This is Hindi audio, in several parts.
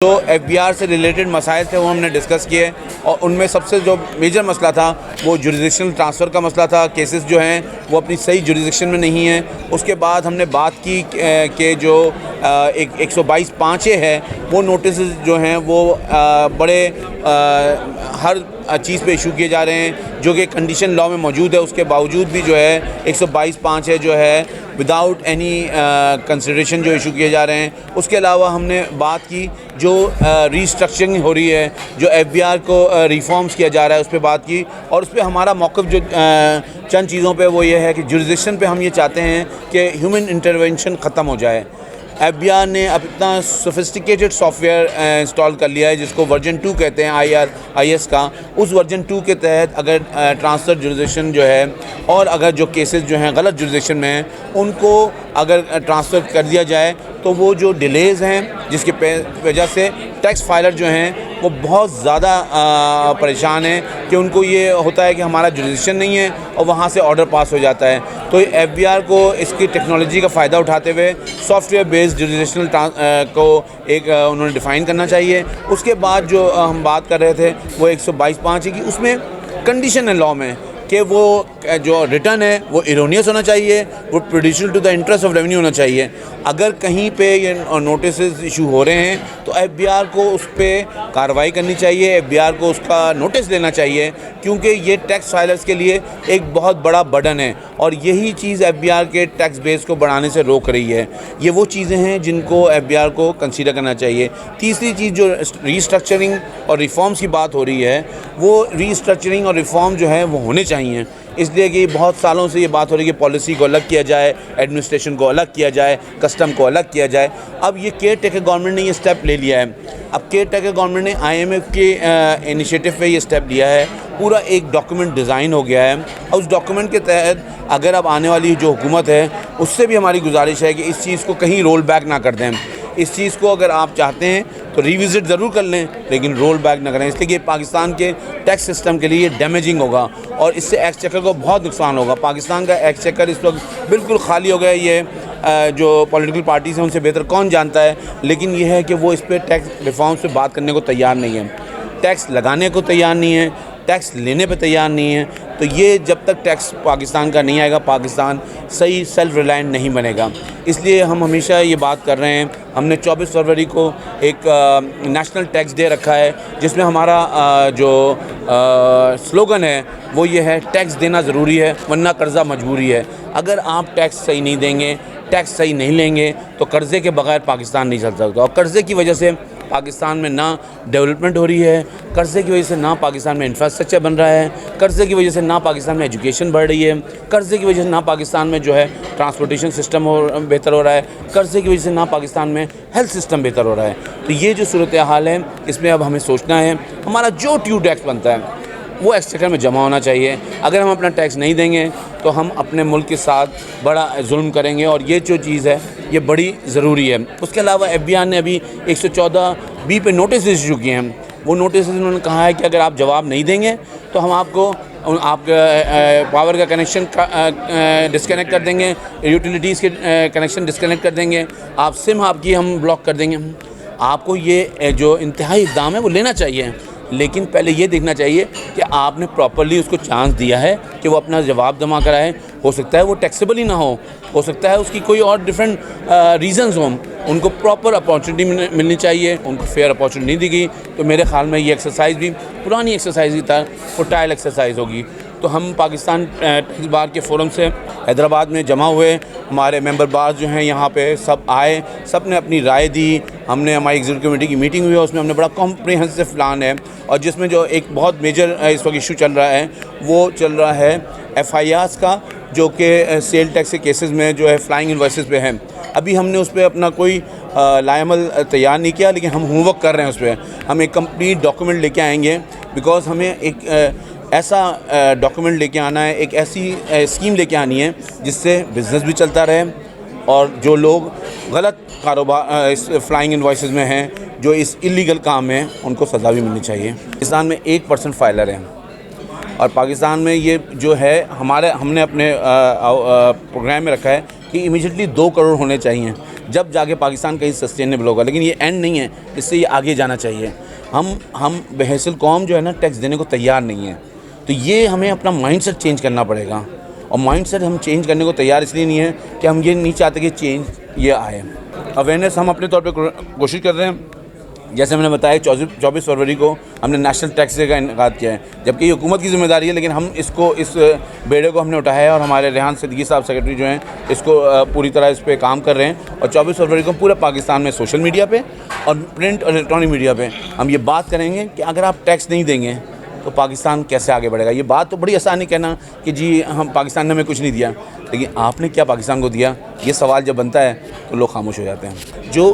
जो एफबीआर से रिलेटेड मसाइल थे वो हमने डिस्कस किए और उनमें सबसे जो मेजर मसला था वो जुरिडिक्शनल ट्रांसफ़र का मसला था। केसेस जो हैं वो अपनी सही जुरिडिक्शन में नहीं हैं। उसके बाद हमने बात की कि जो 122(5) है वो नोटिस जो हैं वो बड़े हर चीज़ पे इशू किए जा रहे हैं जो कि कंडीशन लॉ में मौजूद है। उसके बावजूद भी जो है 122(5) है जो है विदाउट एनी कंसिडरेशन जो इशू किए जा रहे हैं। उसके अलावा हमने बात की जो रीस्ट्रक्चरिंग हो रही है, जो एफबीआर को रिफॉर्म्स किया जा रहा है, उस पर बात की। और उस पर हमारा मौक़िफ़ जो चंद चीज़ों पे वो ये है कि जुरिडिक्शन पे हम ये चाहते हैं कि ह्यूमन इंटरवेंशन ख़त्म हो जाए। एफबीआर ने अब इतना सोफिस्टिकेटेड सॉफ्टवेयर इंस्टॉल कर लिया है जिसको वर्जन 2 कहते हैं IRIS का। उस वर्जन 2 के तहत अगर ट्रांसफ़र जुरिडिक्शन जो है और अगर जो केसेस जो हैं गलत जुरिडिक्शन में हैं उनको अगर ट्रांसफ़र कर दिया जाए तो वो जो डिलेज़ हैं जिसकी वजह से टैक्स फाइलर जो हैं वो बहुत ज़्यादा परेशान हैं कि उनको ये होता है कि हमारा जुरिडिक्शन नहीं है और वहाँ से ऑर्डर पास हो जाता है। तो एफबीआर को इसकी टेक्नोलॉजी का फ़ायदा उठाते हुए सॉफ्टवेयर बेस्ड जुरिडिक्शनल को एक उन्होंने डिफ़ाइन करना चाहिए। उसके बाद जो हम बात कर रहे थे वो 122(5) है कि उसमें कंडीशन है लॉ में कि वो जो रिटर्न है वो इरोनियस होना चाहिए, वो prejudicial to the interest of revenue होना चाहिए। अगर कहीं पे ये नोटिस इशू हो रहे हैं तो एफबीआर को उस पर कार्रवाई करनी चाहिए, एफबीआर को उसका नोटिस लेना चाहिए क्योंकि ये टैक्स फाइलर्स के लिए एक बहुत बड़ा बर्डन है और यही चीज़ एफबीआर के टैक्स बेस को बढ़ाने से रोक रही है। ये वो चीज़ें हैं जिनको एफबीआर को कंसीडर करना चाहिए। तीसरी चीज़ जो रीस्ट्रक्चरिंग और रिफॉर्म्स की बात हो रही है वो रीस्ट्रक्चरिंग और रिफॉर्म जो है वो होने चाहिए, इसलिए कि बहुत सालों से ये बात हो रही है कि पॉलिसी को अलग किया जाए, एडमिनिस्ट्रेशन को अलग किया जाए, कस्टम को अलग किया जाए। अब ये केयर टेकर गवर्नमेंट ने ये स्टेप ले लिया है। अब केयर टेकर गवर्नमेंट ने IMF के इनिशिएटिव पे ये स्टेप लिया है। पूरा एक डॉक्यूमेंट डिज़ाइन हो गया है और उस डॉक्यूमेंट के तहत अगर अब आने वाली जो हुकूमत है उससे भी हमारी गुजारिश है कि इस चीज़ को कहीं रोल बैक ना कर दें। इस चीज़ को अगर आप चाहते हैं तो रिविज़िट ज़रूर कर लें लेकिन रोल बैक ना करें, इसलिए कि पाकिस्तान के टैक्स सिस्टम के लिए डैमेजिंग होगा और इससे एक्सचेकर को बहुत नुकसान होगा। पाकिस्तान का एक्सचेकर इस वक्त बिल्कुल खाली हो गया है। ये जो पॉलिटिकल पार्टीज़ हैं उनसे बेहतर कौन जानता है, लेकिन यह है कि वो इस पर टैक्स रिफॉर्म्स पे बात करने को तैयार नहीं है, टैक्स लगाने को तैयार नहीं है, टैक्स लेने पे तैयार नहीं है। तो ये जब तक टैक्स पाकिस्तान का नहीं आएगा पाकिस्तान सही सेल्फ रिलायंट नहीं बनेगा। इसलिए हम हमेशा ये बात कर रहे हैं। हमने 24 फरवरी को एक नेशनल टैक्स डे रखा है जिसमें हमारा जो स्लोगन है वो ये है, टैक्स देना ज़रूरी है वरना कर्ज़ा मजबूरी है। अगर आप टैक्स सही नहीं देंगे, टैक्स सही नहीं लेंगे तो कर्ज़े के बगैर पाकिस्तान नहीं चल सकता। और कर्ज़े की वजह से पाकिस्तान में ना डेवलपमेंट हो रही है, कर्ज़े की वजह से ना पाकिस्तान में इंफ्रास्ट्रक्चर बन रहा है, कर्ज़े की वजह से ना पाकिस्तान में एजुकेशन बढ़ रही है, कर्ज़े की वजह से ना पाकिस्तान में जो है ट्रांसपोर्टेशन सिस्टम बेहतर हो रहा है, कर्ज़े की वजह से ना पाकिस्तान में हेल्थ सिस्टम बेहतर हो रहा है। तो ये जो सूरत हाल है इसमें अब हमें सोचना है हमारा जो ड्यू टैक्स बनता है वो एक्सचेकर में जमा होना चाहिए। अगर हम अपना टैक्स नहीं देंगे तो हम अपने मुल्क के साथ बड़ा जुल्म करेंगे और ये जो चीज़ है ये बड़ी ज़रूरी है। उसके अलावा एफबीआर ने अभी 114(b) पे नोटिस इशू किए हैं। वो नोटिस उन्होंने कहा है कि अगर आप जवाब नहीं देंगे तो हम आपको पावर का कनेक्शन डिस्कनेक्ट कर देंगे, यूटिलिटीज़ के कनेक्शन डिस्कनेक्ट कर देंगे, आप सिम आपकी हम ब्लॉक कर देंगे। आपको ये जो इंतहाई इक़दाम है वो लेना चाहिए, लेकिन पहले ये देखना चाहिए कि आपने प्रॉपर्ली उसको चांस दिया है कि वो अपना जवाब जमा कराए। हो सकता है वो टैक्सेबल ही ना हो सकता है उसकी कोई और डिफरेंट रीज़न्स हों। उनको प्रॉपर अपॉर्चुनिटी मिलनी चाहिए, उनको फेयर अपॉर्चुनिटी नहीं दी गई। तो मेरे ख़्याल में ये एक्सरसाइज भी पुरानी एक्सरसाइज की तरह फुटाइल एक्सरसाइज होगी। तो हम पाकिस्तान टैक्स बार के फोरम से हैदराबाद में जमा हुए, हमारे मेंबर बार जो हैं यहाँ पे सब आए, सब ने अपनी राय दी। हमने हमारी एग्जीक्यूटिव कमेटी की मीटिंग हुई है, उसमें हमने बड़ा कॉम्प्रिहेंसिव प्लान है और जिसमें जो एक बहुत मेजर इस वक्त इशू चल रहा है वो चल रहा है FIRs का, जो कि सेल टैक्स के केसेस में जो है फ्लाइंग इनवॉइसेस पे हैं। अभी हमने उस पर अपना कोई लाएमल तैयार नहीं किया, लेकिन हम होमवर्क कर रहे हैं उस पर। हम एक कंप्लीट डॉक्यूमेंट लेके आएंगे बिकॉज हमें एक ऐसा डॉक्यूमेंट लेके आना है, एक ऐसी स्कीम लेके आनी है जिससे बिज़नेस भी चलता रहे और जो लोग गलत कारोबार इस फ्लाइंग इनवॉइसेस में हैं, जो इस इलीगल काम में उनको सज़ा भी मिलनी चाहिए। पाकिस्तान में 1% फाइलर हैं और पाकिस्तान में ये जो है हमने अपने प्रोग्राम में रखा है कि इमीडिएटली 2 करोड़ होने चाहिए। जब जाके पाकिस्तान कहीं सस्टेनेबल होगा। लेकिन ये एंड नहीं है, इससे ये आगे जाना चाहिए। हम बहसल कौम जो है ना, टैक्स देने को तैयार नहीं है। तो ये हमें अपना माइंडसेट चेंज करना पड़ेगा, और माइंडसेट हम चेंज करने को तैयार इसलिए नहीं है कि हम ये नहीं चाहते कि चेंज ये आए। अवेयरनेस हम अपने तौर पे कोशिश कर रहे हैं। जैसे मैंने बताया 24 फरवरी को हमने नेशनल टैक्स डे का इनेकाद किया है, जबकि ये हुकूमत की जिम्मेदारी है, लेकिन हम इस बेड़े को हमने उठाया है, और हमारे रेहान सिद्दीकी साहब सेक्रेटरी जो हैं इसको पूरी तरह इस पर काम कर रहे हैं। और 24 फरवरी को पूरे पाकिस्तान में सोशल मीडिया पे और प्रिंट और इलेक्ट्रॉनिक मीडिया पे हम ये बात करेंगे कि अगर आप टैक्स नहीं देंगे तो पाकिस्तान कैसे आगे बढ़ेगा। ये बात तो बड़ी आसान है कहना कि जी हम पाकिस्तान ने हमें कुछ नहीं दिया, लेकिन आपने क्या पाकिस्तान को दिया, ये सवाल जब बनता है तो लोग खामोश हो जाते हैं। जो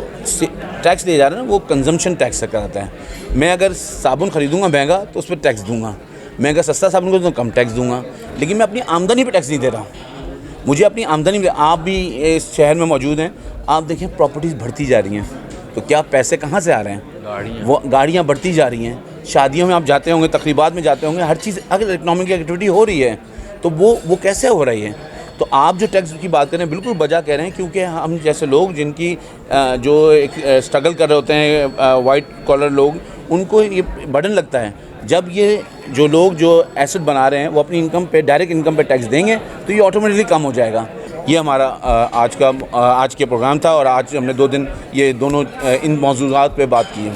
टैक्स दिया जा रहा है ना, वो कंजम्पशन टैक्स से कराता है। मैं अगर साबुन ख़रीदूँगा महंगा तो उस पर टैक्स दूँगा, मैं अगर सस्ता साबुन को तो कम टैक्स दूँगा, लेकिन मैं अपनी आमदनी पर टैक्स नहीं दे रहा हूँ। मुझे अपनी आमदनी में, आप भी इस शहर में मौजूद हैं, आप देखें प्रॉपर्टीज़ बढ़ती जा रही हैं, तो क्या पैसे कहाँ से आ रहे हैं? वो गाड़ियाँ बढ़ती जा रही हैं, शादियों में आप जाते होंगे, तकरीबात में जाते होंगे, हर चीज़ अगर इकनॉमिक एक्टिविटी हो रही है तो वो कैसे हो रही है? तो आप जो टैक्स की बात करें बिल्कुल बजा कह रहे हैं, क्योंकि हम जैसे लोग जिनकी जो एक स्ट्रगल कर रहे होते हैं, वाइट कॉलर लोग, उनको ये बर्डन लगता है। जब ये जो लोग जो एसेट बना रहे हैं वो अपनी इनकम पे, डायरेक्ट इनकम पे टैक्स देंगे तो ये ऑटोमेटिकली कम हो जाएगा। ये हमारा आज के प्रोग्राम था, और आज हमने 2 दिन ये दोनों इन मौजूदात पे बात की है।